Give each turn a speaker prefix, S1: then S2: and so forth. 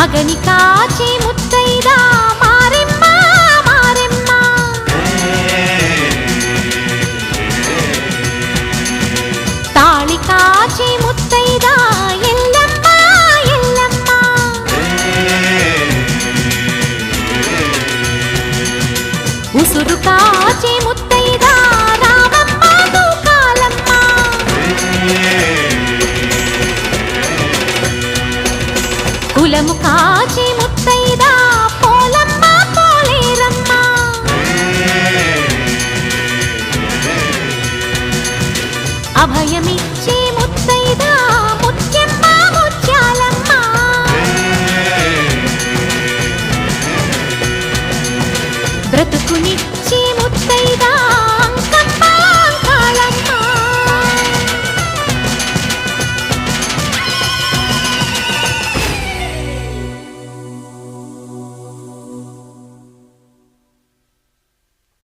S1: మగని కాచి ముత్తైదా మారెమ్మ మారెమ్మ తాళి కాచి ముత్తైదా ఎల్లమ్మ ఎల్లమ్మ ఉసురు కాచి ముత్తైదా రామమ్మ తూకాలమ్మ కులము కాచి